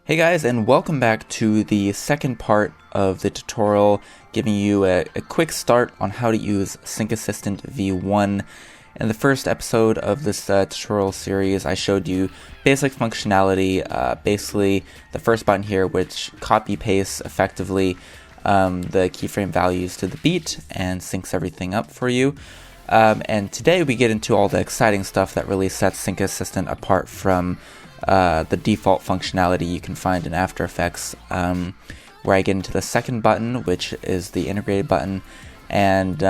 Hey guys, and welcome back to the second part of the tutorial, giving you a quick start on how to use SyncAssistant V1. In the first episode of this tutorial series, I showed you basic functionality, basically the first button here, which copy-pastes effectively the keyframe values to the beat and syncs everything up for you. And today we get into all the exciting stuff that really sets SyncAssistant apart from the default functionality you can find in After Effects, where I get into the second button, which is the integrated button, and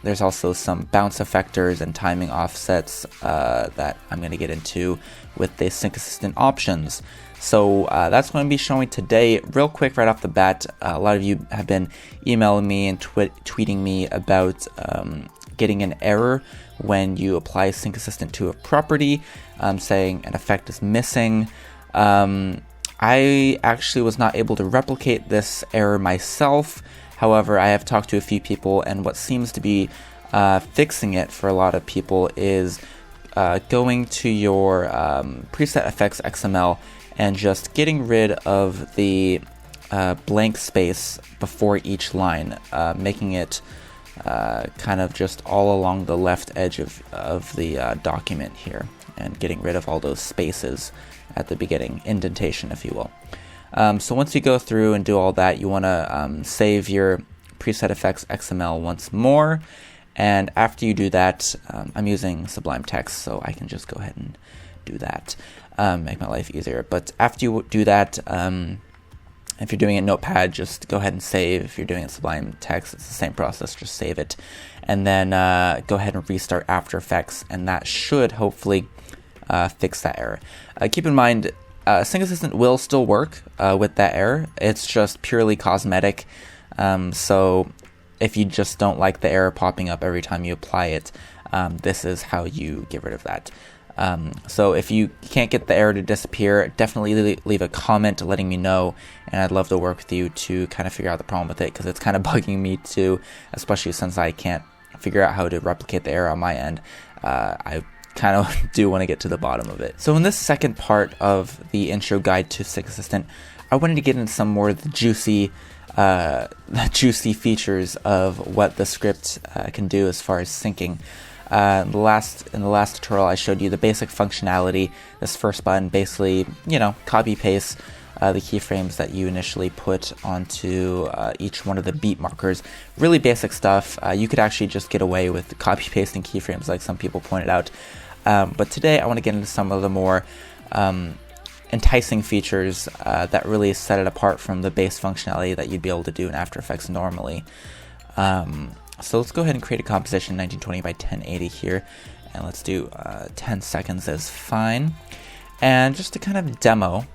there's also some bounce effectors and timing offsets that I'm going to get into with the SyncAssistant options. So that's what I'm going to be showing today. Real quick right off the bat, a lot of you have been emailing me and tweeting me about getting an error when you apply SyncAssistant to a property, saying an effect is missing. I actually was not able to replicate this error myself. However, I have talked to a few people, and what seems to be fixing it for a lot of people is going to your PresetEffects.xml and just getting rid of the blank space before each line, making it kind of just all along the left edge of the document here, and getting rid of all those spaces at the beginning, indentation if you will. So once you go through and do all that, you want to save your PresetEffects.xml once more, and after you do that, I'm using Sublime Text, so I can just go ahead and do that, make my life easier. But after you do that, if you're doing it in Notepad, just go ahead and save. If you're doing it in Sublime Text, it's the same process, just save it. And then go ahead and restart After Effects, and that should hopefully fix that error. Keep in mind, SyncAssistant will still work with that error. It's just purely cosmetic. So if you just don't like the error popping up every time you apply it, this is how you get rid of that. So if you can't get the error to disappear, definitely leave a comment letting me know, and I'd love to work with you to kind of figure out the problem with it, because it's kind of bugging me too, especially since I can't figure out how to replicate the error on my end. I kind of do want to get to the bottom of it. So in this second part of the intro guide to SyncAssistant, I wanted to get into some more of the juicy features of what the script can do as far as syncing. In the last tutorial, I showed you the basic functionality. This first button basically, copy paste the keyframes that you initially put onto each one of the beat markers. Really basic stuff. You could actually just get away with copy pasting keyframes, like some people pointed out. But today, I want to get into some of the more enticing features that really set it apart from the base functionality that you'd be able to do in After Effects normally. So let's go ahead and create a composition, 1920 by 1080 here, and let's do 10 seconds is fine. And just to kind of demo,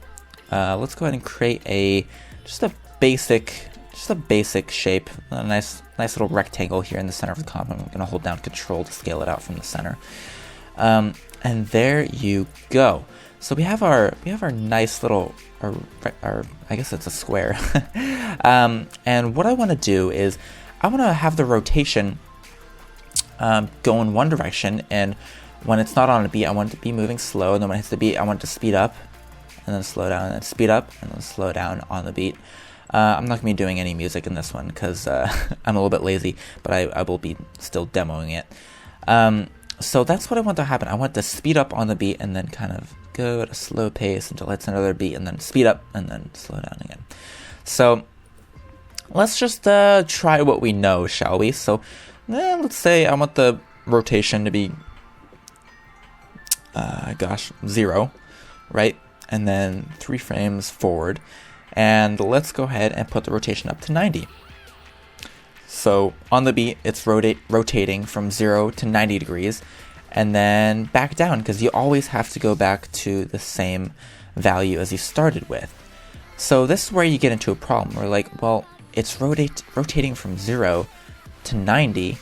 let's go ahead and create just a basic shape, a nice little rectangle here in the center of the comp. I'm going to hold down Control to scale it out from the center. And there you go. So we have our nice little, I guess it's a square. And what I want to do is, I want to have the rotation go in one direction, and when it's not on a beat, I want it to be moving slow, and then when it hits the beat, I want it to speed up, and then slow down, and then speed up, and then slow down on the beat. I'm not going to be doing any music in this one, because I'm a little bit lazy, but I will be still demoing it. So that's what I want to happen. I want it to speed up on the beat, and then kind of go at a slow pace until it's another beat, and then speed up, and then slow down again. So let's just try what we know, shall we? So let's say I want the rotation to be, 0, right? And then 3 frames forward. And let's go ahead and put the rotation up to 90. So on the beat, it's rotating from 0 to 90 degrees, and then back down, because you always have to go back to the same value as you started with. So this is where you get into a problem. We're like, well, it's rotating from 0 to 90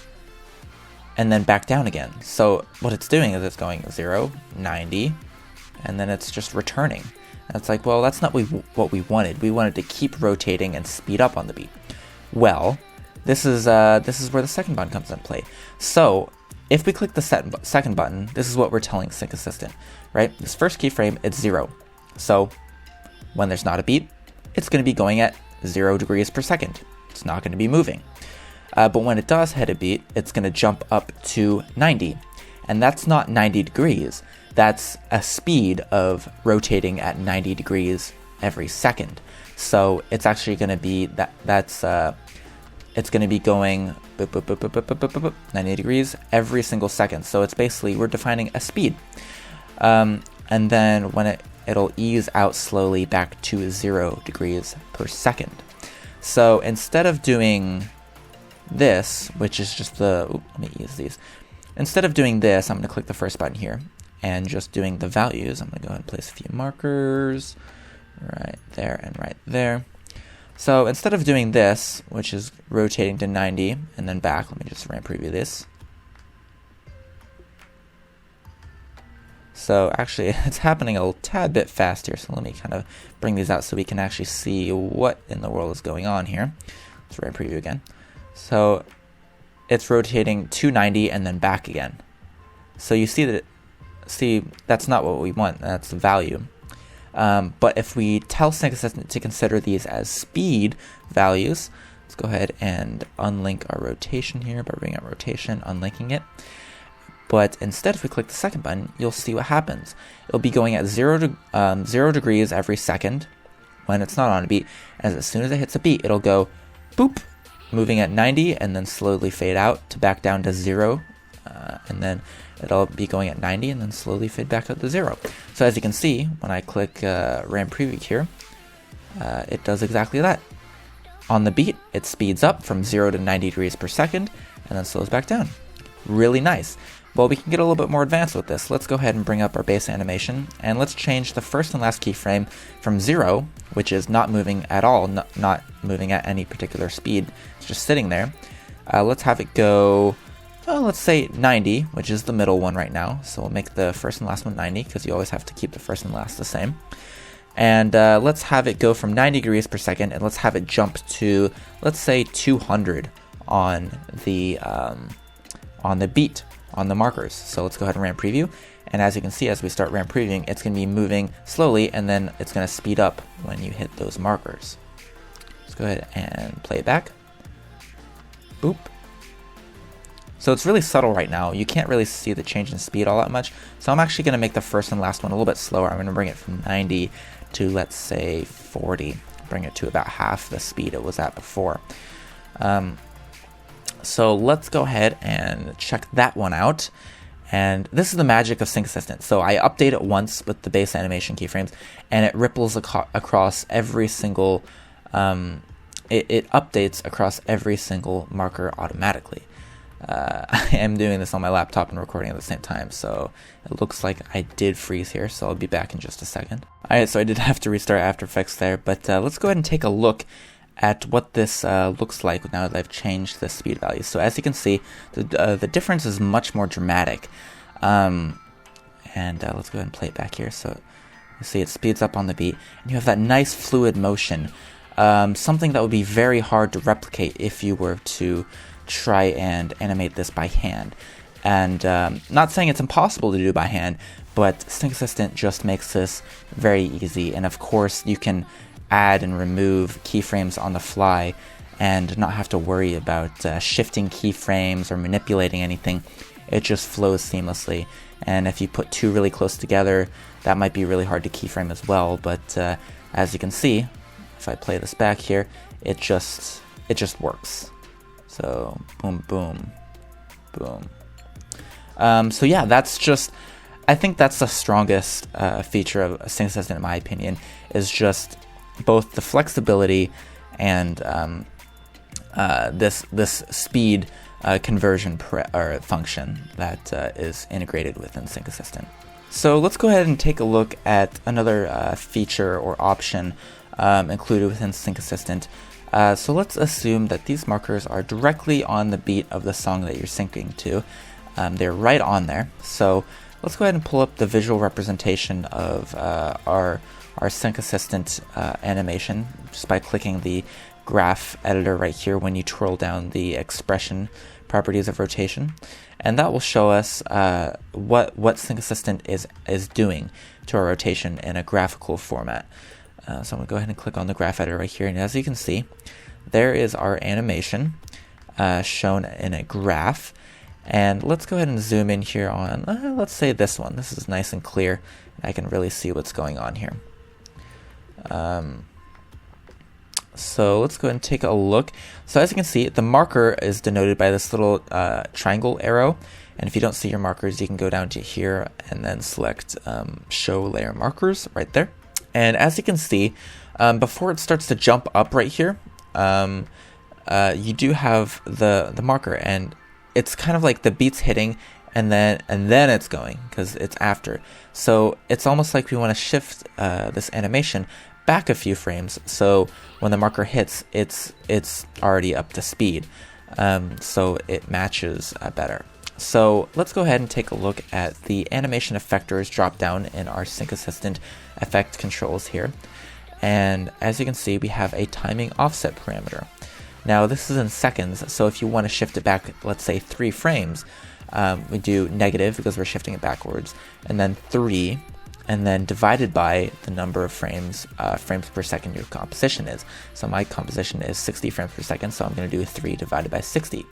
and then back down again. So what it's doing is it's going 0, 90, and then it's just returning. And it's like, well, that's not what we wanted. We wanted to keep rotating and speed up on the beat. Well, this is where the second button comes into play. So if we click the second button, this is what we're telling SyncAssistant, right? This first keyframe, it's 0. So when there's not a beat, it's going to be going at 0 degrees per second. It's not going to be moving. But when it does hit a beat, it's going to jump up to 90. And that's not 90 degrees. That's a speed of rotating at 90 degrees every second. So it's actually going to be it's going to be going 90 degrees every single second. So it's basically, we're defining a speed. And then when it'll ease out slowly back to 0 degrees per second. So instead of doing this, which is just let me ease these. Instead of doing this, I'm going to click the first button here and just doing the values. I'm going to go ahead and place a few markers right there and right there. So instead of doing this, which is rotating to 90 and then back, let me just ramp preview this. So actually, it's happening a tad bit fast here, so let me kind of bring these out so we can actually see what in the world is going on here. Let's ramp preview again. So it's rotating to 90 and then back again. So you see that's not what we want, that's the value. But if we tell SyncAssistant to consider these as speed values, let's go ahead and unlink our rotation here by bringing up rotation, unlinking it. But instead, if we click the second button, you'll see what happens. It'll be going at 0 degrees every second when it's not on a beat. As soon as it hits a beat, it'll go boop, moving at 90 and then slowly fade out to back down to 0. And then it'll be going at 90 and then slowly fade back out to 0. So as you can see, when I click RAM Preview here, it does exactly that. On the beat, it speeds up from 0 to 90 degrees per second and then slows back down. Really nice. Well, we can get a little bit more advanced with this. Let's go ahead and bring up our base animation, and let's change the first and last keyframe from 0, which is not moving at all, not moving at any particular speed, it's just sitting there. Let's have it go, let's say 90, which is the middle one right now. So we'll make the first and last one 90, because you always have to keep the first and last the same. And let's have it go from 90 degrees per second, and let's have it jump to, let's say 200 on the beat, on the markers. So let's go ahead and ramp preview. And as you can see, as we start ramp previewing, it's going to be moving slowly, and then it's going to speed up when you hit those markers. Let's go ahead and play it back. Boop. So it's really subtle right now. You can't really see the change in speed all that much. So I'm actually going to make the first and last one a little bit slower. I'm going to bring it from 90 to, let's say, 40. Bring it to about half the speed it was at before. So let's go ahead and check that one out. And this is the magic of SyncAssistant. So I update it once with the base animation keyframes, and it ripples across every single, it updates across every single marker automatically. I am doing this on my laptop and recording at the same time, so it looks like I did freeze here, so I'll be back in just a second. Alright, so I did have to restart After Effects there, but let's go ahead and take a look at what this looks like now that I've changed the speed value. So as you can see, the difference is much more dramatic. And let's go ahead and play it back here. So you see it speeds up on the beat, and you have that nice fluid motion, something that would be very hard to replicate if you were to try and animate this by hand. And not saying it's impossible to do by hand, but SyncAssistant just makes this very easy. And of course, you can add and remove keyframes on the fly and not have to worry about shifting keyframes or manipulating anything. It just flows seamlessly. And if you put two really close together, that might be really hard to keyframe as well. But as you can see, if I play this back here, it just works. So boom, boom, boom. So yeah, I think that's the strongest feature of SyncAssistant, in my opinion, is just both the flexibility and this speed conversion function that is integrated within SyncAssistant. So let's go ahead and take a look at another feature or option included within SyncAssistant. So let's assume that these markers are directly on the beat of the song that you're syncing to. They're right on there. So let's go ahead and pull up the visual representation of our SyncAssistant animation just by clicking the graph editor right here when you twirl down the expression properties of rotation, and that will show us what SyncAssistant is doing to our rotation in a graphical format. So I'm going to go ahead and click on the graph editor right here. And as you can see, there is our animation shown in a graph. And let's go ahead and zoom in here on, let's say this one. This is nice and clear. I can really see what's going on here. So let's go ahead and take a look. So as you can see, the marker is denoted by this little triangle arrow. And if you don't see your markers, you can go down to here and then select Show Layer Markers right there. And as you can see, before it starts to jump up right here, you do have the marker, and it's kind of like the beat's hitting and then it's going because it's after. So it's almost like we want to shift this animation back a few frames, so when the marker hits, it's already up to speed, so it matches better. So let's go ahead and take a look at the animation effectors drop down in our SyncAssistant effect controls here. And as you can see, we have a timing offset parameter. Now this is in seconds, so if you want to shift it back, let's say 3 frames, we do negative because we're shifting it backwards, and then 3, and then divided by the number of frames per second your composition is. So my composition is 60 frames per second, so I'm going to do 3 divided by 60.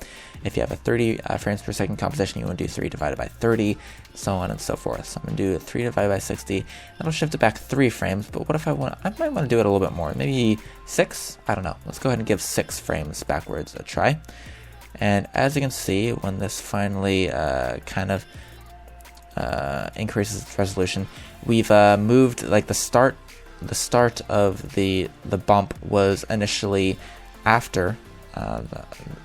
If you have a 30 frames per second composition, you want to do 3 divided by 30, so on and so forth. So I'm going to do 3 divided by 60. That'll shift it back 3 frames, but what if I might want to do it a little bit more, maybe 6? I don't know. Let's go ahead and give 6 frames backwards a try. And as you can see, when this finally kind of increases its resolution, we've moved, like the start of the bump was initially after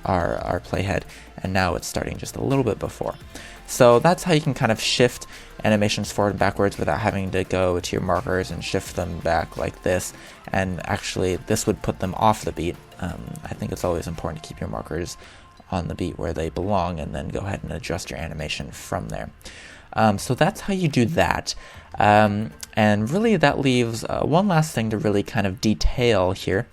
our playhead, and now it's starting just a little bit before. So that's how you can kind of shift animations forward and backwards without having to go to your markers and shift them back like this. And actually, this would put them off the beat. I think it's always important to keep your markers on the beat where they belong, and then go ahead and adjust your animation from there. So that's how you do that. And really that leaves one last thing to really kind of detail here,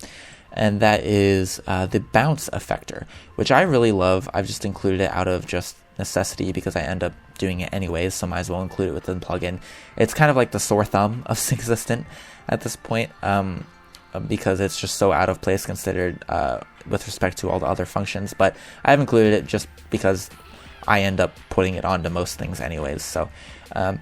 and that is the bounce effector, which I really love. I've just included it out of just necessity because I end up doing it anyways, so might as well include it within the plugin. It's kind of like the sore thumb of SyncAssistant at this point, because it's just so out of place considered with respect to all the other functions, but I've included it just because I end up putting it onto most things anyways. So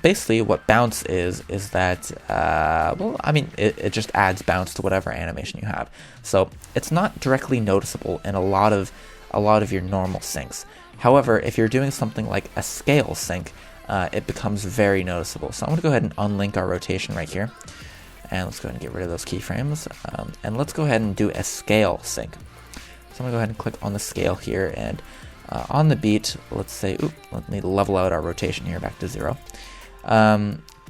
basically what bounce is that, well, I mean, it just adds bounce to whatever animation you have. So it's not directly noticeable in a lot of your normal syncs. However, if you're doing something like a scale sync, it becomes very noticeable. So I'm going to go ahead and unlink our rotation right here. And let's go ahead and get rid of those keyframes. And let's go ahead and do a scale sync. So I'm going to go ahead and click on the scale here, and on the beat, let's say, let me level out our rotation here back to 0.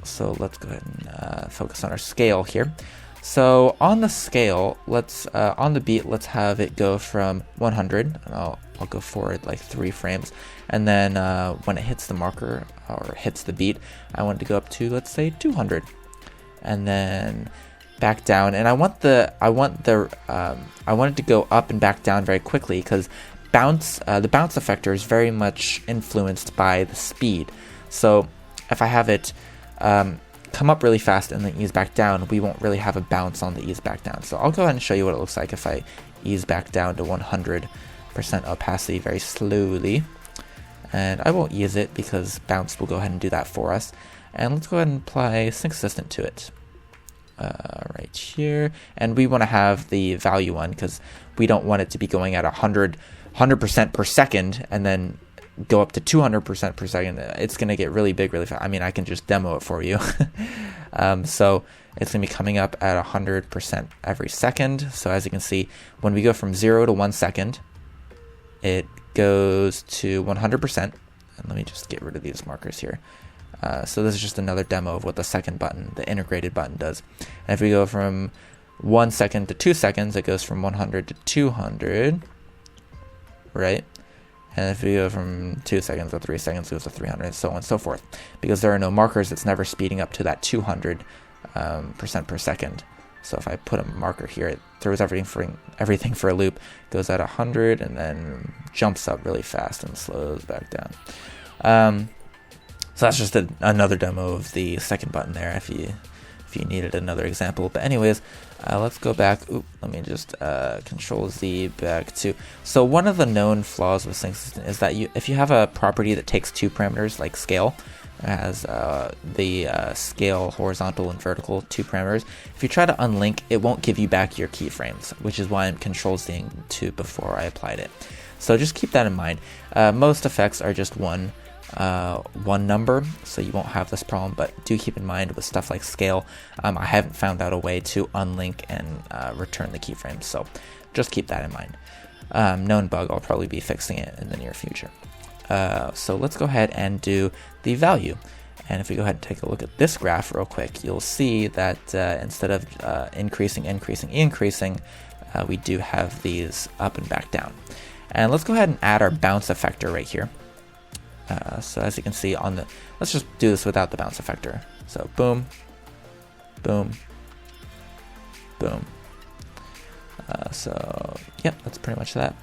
So let's go ahead and focus on our scale here. So on the scale, let's on the beat, let's have it go from 100, and I'll go forward like 3 frames, and then when it hits the marker or hits the beat, I want it to go up to, let's say, 200, and then back down. And I want it to go up and back down very quickly, because the bounce effector is very much influenced by the speed. So if I have it come up really fast and then ease back down, we won't really have a bounce on the ease back down. So I'll go ahead and show you what it looks like if I ease back down to 100% opacity very slowly. And I won't ease it because bounce will go ahead and do that for us. And let's go ahead and apply SyncAssistant to it. Right here. And we want to have the value one because we don't want it to be going at 100% per second and then go up to 200% per second. It's going to get really big really fast. I mean, I can just demo it for you. So it's going to be coming up at 100% every second. So as you can see, when we go from 0 to 1 second, it goes to 100%. And let me just get rid of these markers here. So this is just another demo of what the second button, the integrated button, does. And if we go from 1 second to 2 seconds, it goes from 100 to 200, right? And if we go from 2 seconds to 3 seconds, it goes to 300, and so on and so forth. Because there are no markers, it's never speeding up to that 200% per second. So if I put a marker here, it throws everything for a loop, goes at 100, and then jumps up really fast and slows back down. So that's just another demo of the second button there, if you if you needed another example. But anyways, let's go back. Oop, let me just Control Z back to. So one of the known flaws with SyncAssistant is that if you have a property that takes two parameters, like scale, as the scale horizontal and vertical, two parameters. If you try to unlink, it won't give you back your keyframes, which is why I'm Control-Zing to before I applied it. So just keep that in mind. Most effects are just one number, so you won't have this problem, but do keep in mind with stuff like scale, I haven't found out a way to unlink and return the keyframes, so just keep that in mind. Known bug, I'll probably be fixing it in the near future. So let's go ahead and do the value. And if we go ahead and take a look at this graph real quick, you'll see that instead of increasing, we do have these up and back down. And let's go ahead and add our bounce effector right here. So as you can see on the, let's just do this without the bounce effector. So boom, boom, boom. So yep, that's pretty much that.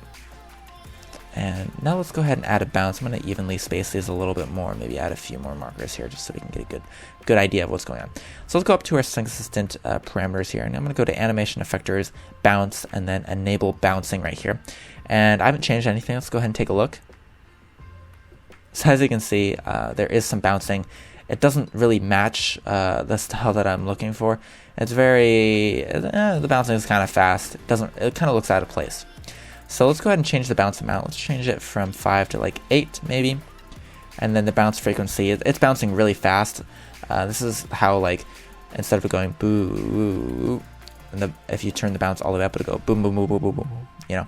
And now let's go ahead and add a bounce. I'm going to evenly space these a little bit more, maybe add a few more markers here just so we can get a good idea of what's going on. So let's go up to our SyncAssistant parameters here, and I'm going to go to Animation Effectors, Bounce, and then Enable Bouncing right here. And I haven't changed anything. Let's go ahead and take a look. So as you can see, there is some bouncing. It doesn't really match the style that I'm looking for. It's very, the bouncing is kind of fast. It kind of looks out of place. So let's go ahead and change the bounce amount. Let's change it from 5 to like 8 maybe. And then the bounce frequency, it's bouncing really fast. This is how, like, instead of it going boo, and if you turn the bounce all the way up, it'll go boom, boom, boom, boom, boom, boom. You know,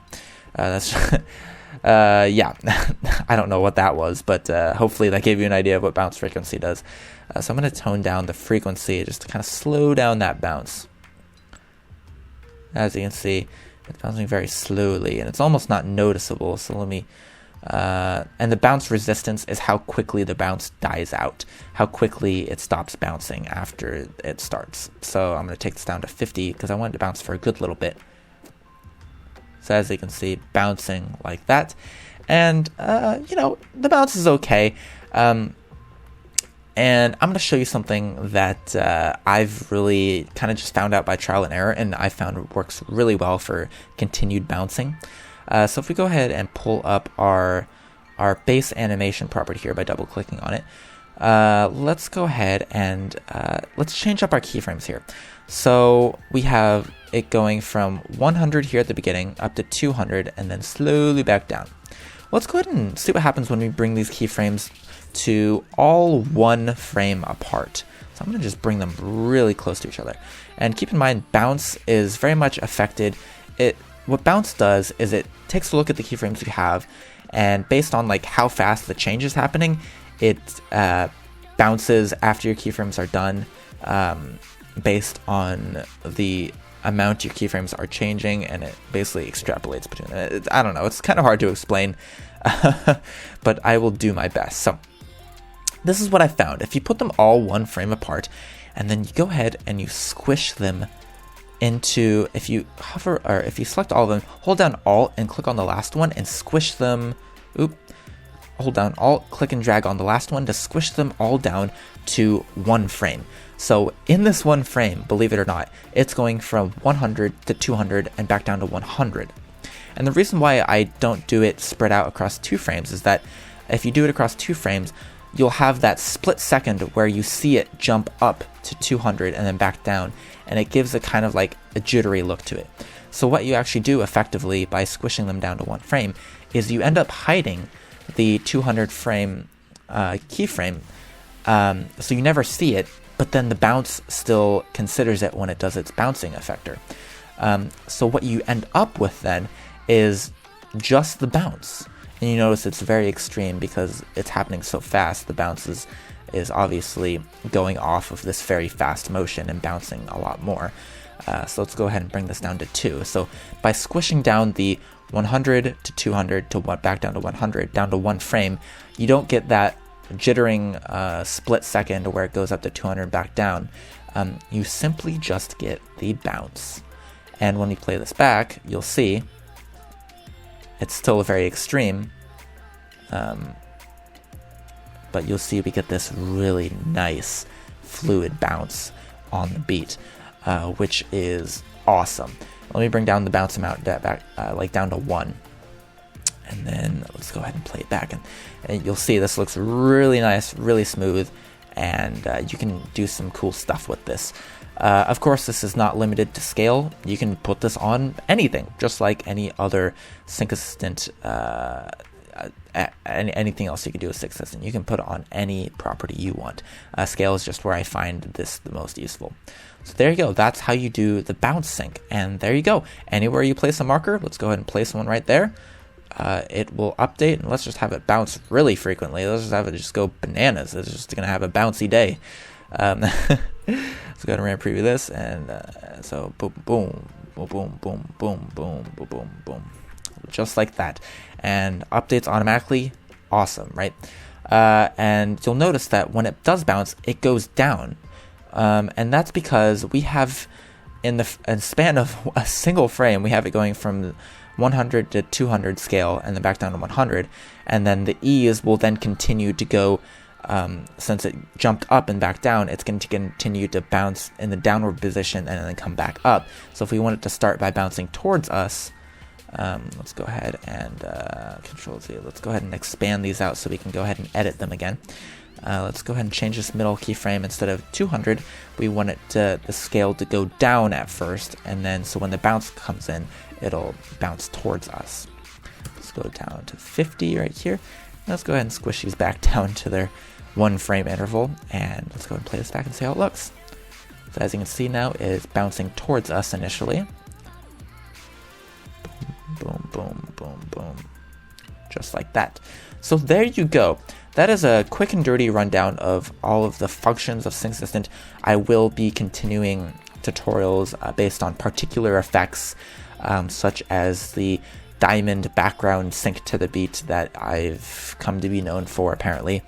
that's, yeah, I don't know what that was, but hopefully that gave you an idea of what bounce frequency does. So I'm going to tone down the frequency just to kind of slow down that bounce. As you can see, it's bouncing very slowly, and it's almost not noticeable. So let me, and the bounce resistance is how quickly the bounce dies out, how quickly it stops bouncing after it starts. So I'm going to take this down to 50 because I want it to bounce for a good little bit. So as you can see, bouncing like that, and you know, the bounce is okay. And I'm going to show you something that I've really kind of just found out by trial and error, and I found works really well for continued bouncing. So if we go ahead and pull up our base animation property here by double clicking on it, let's go ahead and let's change up our keyframes here. So we have it going from 100 here at the beginning up to 200 and then slowly back down. Let's go ahead and see what happens when we bring these keyframes to all one frame apart. So I'm going to just bring them really close to each other. And keep in mind, bounce is very much affected. What bounce does is it takes a look at the keyframes you have, and based on like how fast the change is happening, it bounces after your keyframes are done, based on the amount your keyframes are changing, and it basically extrapolates between them. I don't know, it's kind of hard to explain, but I will do my best. So this is what I found. If you put them all one frame apart, and then you go ahead and you squish them into, if you hover, or if you select all of them, hold down Alt and click on the last one and squish them, hold down Alt, click and drag on the last one to squish them all down to one frame. So in this one frame, believe it or not, it's going from 100 to 200 and back down to 100. And the reason why I don't do it spread out across 2 frames is that if you do it across 2 frames, you'll have that split second where you see it jump up to 200 and then back down, and it gives a kind of like a jittery look to it. So what you actually do effectively by squishing them down to one frame is you end up hiding the 200 frame keyframe, so you never see it, but then the bounce still considers it when it does its bouncing effector. So what you end up with then is just the bounce. And you notice it's very extreme because it's happening so fast. The bounce is obviously going off of this very fast motion and bouncing a lot more. So let's go ahead and bring this down to 2. So by squishing down the 100 to 200 to back down to 100, down to one frame, you don't get that jittering split second where it goes up to 200 back down. You simply just get the bounce. And when we play this back, you'll see it's still very extreme, but you'll see we get this really nice fluid bounce on the beat, which is awesome. Let me bring down the bounce amount back, like down to 1. And then let's go ahead and play it back. And you'll see this looks really nice, really smooth, and you can do some cool stuff with this. Of course, this is not limited to scale. You can put this on anything, just like any other SyncAssistant, anything else you can do with SyncAssistant. You can put it on any property you want. Scale is just where I find this the most useful. So there you go. That's how you do the bounce sync. And there you go. Anywhere you place a marker, let's go ahead and place one right there. It will update, and let's just have it bounce really frequently. Let's just have it just go bananas. It's just going to have a bouncy day. Let's go ahead and preview this, and so boom, boom, boom, boom, boom, boom, boom, boom, boom, boom, just like that. And updates automatically. Awesome, right? And you'll notice that when it does bounce, it goes down. And that's because we have, in the span of a single frame, we have it going from 100 to 200 scale and then back down to 100, and then the ease will then continue to go, since it jumped up and back down, it's going to continue to bounce in the downward position and then come back up. So if we want it to start by bouncing towards us, let's go ahead and Control Z. Let's go ahead and expand these out so we can go ahead and edit them again. Let's go ahead and change this middle keyframe. Instead of 200, we want it the scale to go down at first, and then so when the bounce comes in, it'll bounce towards us. Let's go down to 50 right here. Let's go ahead and squish these back down to their 1 frame interval, and let's go ahead and play this back and see how it looks. So as you can see now, it's bouncing towards us initially. Boom, boom, boom, boom. Just like that. So there you go. That is a quick and dirty rundown of all of the functions of SyncAssistant. I will be continuing tutorials based on particular effects, such as the diamond background sync to the beat that I've come to be known for, apparently,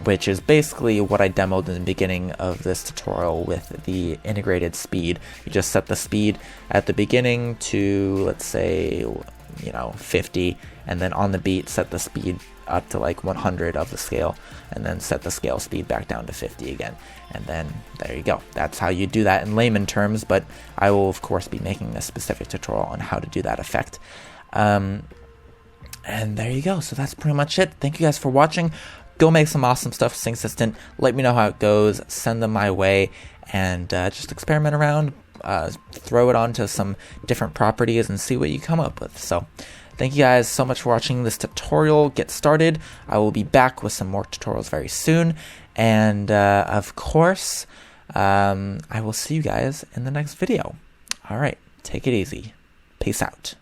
which is basically what I demoed in the beginning of this tutorial with the integrated speed. You just set the speed at the beginning to, let's say, 50, and then on the beat set the speed up to like 100 of the scale, and then set the scale speed back down to 50 again, and then there you go. That's how you do that in layman terms, but I will of course be making a specific tutorial on how to do that effect. And there you go. So that's pretty much it. Thank you guys for watching. Go make some awesome stuff with SyncAssistant. Let me know how it goes. Send them my way, and just experiment around. Throw it onto some different properties and see what you come up with. So thank you guys so much for watching this tutorial. Get started. I will be back with some more tutorials very soon, and of course I will see you guys in the next video. All right, take it easy. Peace out.